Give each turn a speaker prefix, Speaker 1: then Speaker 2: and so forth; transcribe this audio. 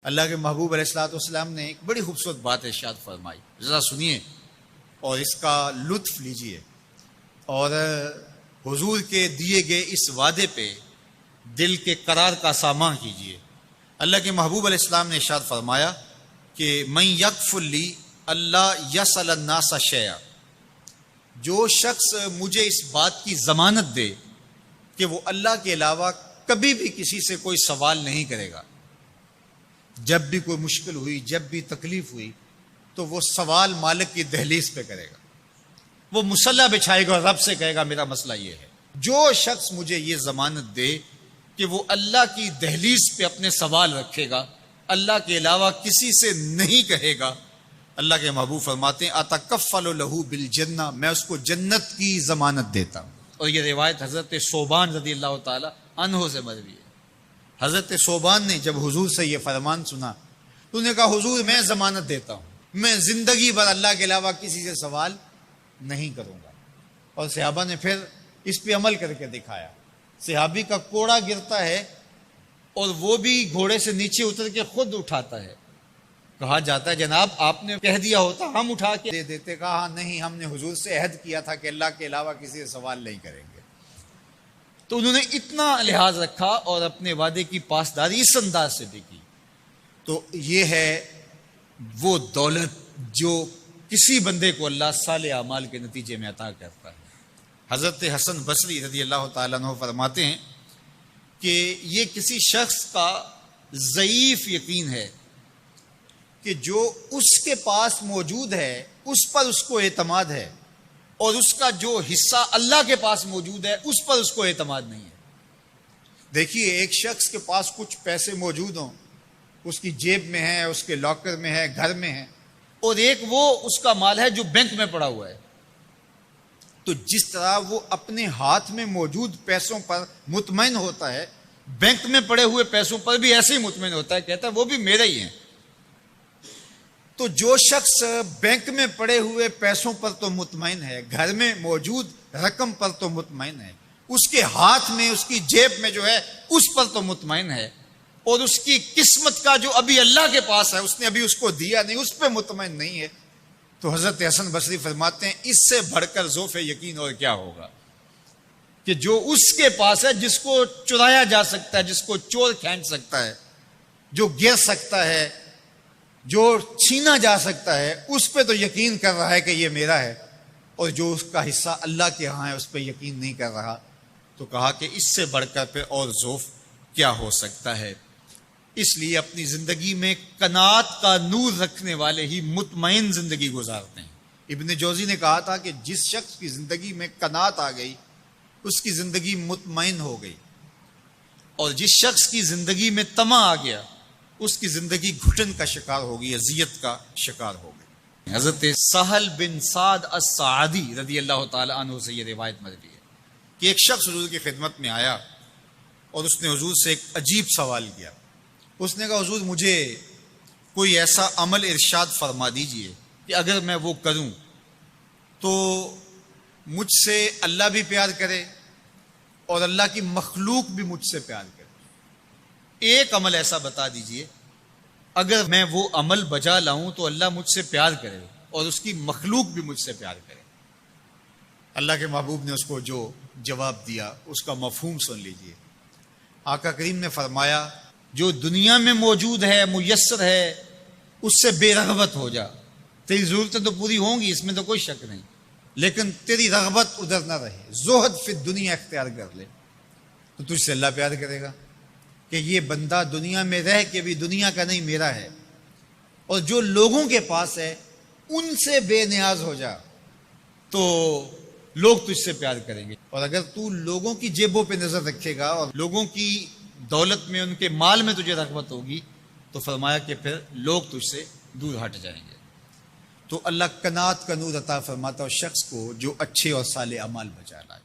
Speaker 1: اللہ کے محبوب علیہ الصلوۃ والسلام نے ایک بڑی خوبصورت بات ارشاد فرمائی، ذرا سنیے اور اس کا لطف لیجئے، اور حضور کے دیے گئے اس وعدے پہ دل کے قرار کا سامان کیجئے۔ اللہ کے محبوب علیہ السلام نے ارشاد فرمایا کہ من یکفر لی اللہ یسأل الناس شیئا، جو شخص مجھے اس بات کی ضمانت دے کہ وہ اللہ کے علاوہ کبھی بھی کسی سے کوئی سوال نہیں کرے گا، جب بھی کوئی مشکل ہوئی، جب بھی تکلیف ہوئی تو وہ سوال مالک کی دہلیز پہ کرے گا، وہ مصلی بچھائے گا اور رب سے کہے گا میرا مسئلہ یہ ہے۔ جو شخص مجھے یہ ضمانت دے کہ وہ اللہ کی دہلیز پہ اپنے سوال رکھے گا، اللہ کے علاوہ کسی سے نہیں کہے گا، اللہ کے محبوب فرماتے ہیں اتکفل لہ بالجنہ، میں اس کو جنت کی ضمانت دیتا ہوں۔ اور یہ روایت حضرت ثوبان رضی اللہ تعالی عنہ سے مروی ہے۔ حضرت ثوبان نے جب حضور سے یہ فرمان سنا تو انہوں نے کہا حضور میں ضمانت دیتا ہوں، میں زندگی بھر اللہ کے علاوہ کسی سے سوال نہیں کروں گا۔ اور صحابہ نے پھر اس پہ عمل کر کے دکھایا۔ صحابی کا کوڑا گرتا ہے اور وہ بھی گھوڑے سے نیچے اتر کے خود اٹھاتا ہے، کہا جاتا ہے جناب آپ نے کہہ دیا ہوتا ہم اٹھا کے دے دیتے، کہا ہاں نہیں، ہم نے حضور سے عہد کیا تھا کہ اللہ کے علاوہ کسی سے سوال نہیں کریں گے۔ تو انہوں نے اتنا لحاظ رکھا اور اپنے وعدے کی پاسداری اس انداز سے بھی کی۔ تو یہ ہے وہ دولت جو کسی بندے کو اللہ صالح اعمال کے نتیجے میں عطا کرتا ہے۔ حضرت حسن بصری رضی اللہ تعالیٰ عنہ فرماتے ہیں کہ یہ کسی شخص کا ضعیف یقین ہے کہ جو اس کے پاس موجود ہے اس پر اس کو اعتماد ہے، اور اس کا جو حصہ اللہ کے پاس موجود ہے اس پر اس کو اعتماد نہیں ہے۔ دیکھیے ایک شخص کے پاس کچھ پیسے موجود ہوں، اس کی جیب میں ہے، اس کے لاکر میں ہے، گھر میں ہے، اور ایک وہ اس کا مال ہے جو بینک میں پڑا ہوا ہے، تو جس طرح وہ اپنے ہاتھ میں موجود پیسوں پر مطمئن ہوتا ہے، بینک میں پڑے ہوئے پیسوں پر بھی ایسے ہی مطمئن ہوتا ہے، کہتا ہے وہ بھی میرے ہی ہیں۔ تو جو شخص بینک میں پڑے ہوئے پیسوں پر تو مطمئن ہے، گھر میں موجود رقم پر تو مطمئن ہے، اس کے ہاتھ میں اس کی جیب میں جو ہے اس پر تو مطمئن ہے، اور اس کی قسمت کا جو ابھی اللہ کے پاس ہے اس نے ابھی اس کو دیا نہیں، اس پہ مطمئن نہیں ہے، تو حضرت حسن بصری فرماتے ہیں اس سے بڑھ کر ذوف یقین اور کیا ہوگا کہ جو اس کے پاس ہے، جس کو چرایا جا سکتا ہے، جس کو چور کھینچ سکتا ہے، جو گر سکتا ہے، جو چھینا جا سکتا ہے، اس پہ تو یقین کر رہا ہے کہ یہ میرا ہے، اور جو اس کا حصہ اللہ کے ہاں ہے اس پہ یقین نہیں کر رہا، تو کہا کہ اس سے بڑھ کر پہ اور ذوف کیا ہو سکتا ہے۔ اس لیے اپنی زندگی میں قناعت کا نور رکھنے والے ہی مطمئن زندگی گزارتے ہیں۔ ابن جوزی نے کہا تھا کہ جس شخص کی زندگی میں قناعت آ گئی اس کی زندگی مطمئن ہو گئی، اور جس شخص کی زندگی میں طمع آ گیا اس کی زندگی گھٹن کا شکار ہوگی، اذیت کا شکار ہوگی۔ حضرت سہل بن سعد الساعدی رضی اللہ تعالی عنہ سے یہ روایت مروی ہے کہ ایک شخص حضور کی خدمت میں آیا اور اس نے حضور سے ایک عجیب سوال کیا۔ اس نے کہا حضور مجھے کوئی ایسا عمل ارشاد فرما دیجئے کہ اگر میں وہ کروں تو مجھ سے اللہ بھی پیار کرے اور اللہ کی مخلوق بھی مجھ سے پیار کرے، ایک عمل ایسا بتا دیجئے اگر میں وہ عمل بجا لاؤں تو اللہ مجھ سے پیار کرے اور اس کی مخلوق بھی مجھ سے پیار کرے۔ اللہ کے محبوب نے اس کو جو جواب دیا اس کا مفہوم سن لیجئے۔ آقا کریم نے فرمایا جو دنیا میں موجود ہے، میسر ہے، اس سے بے رغبت ہو جا، تیری ضرورتیں تو پوری ہوں گی، اس میں تو کوئی شک نہیں، لیکن تیری رغبت ادھر نہ رہے، زہد فی الدنیا اختیار کر لے، تو تجھ سے اللہ پیار کرے گا کہ یہ بندہ دنیا میں رہ کے بھی دنیا کا نہیں میرا ہے، اور جو لوگوں کے پاس ہے ان سے بے نیاز ہو جا تو لوگ تجھ سے پیار کریں گے، اور اگر تو لوگوں کی جیبوں پہ نظر رکھے گا اور لوگوں کی دولت میں، ان کے مال میں تجھے رغبت ہوگی تو فرمایا کہ پھر لوگ تجھ سے دور ہٹ جائیں گے۔ تو اللہ قناعت کا نور عطا فرماتا ہے شخص کو جو اچھے اور صالح اعمال بجا لائے۔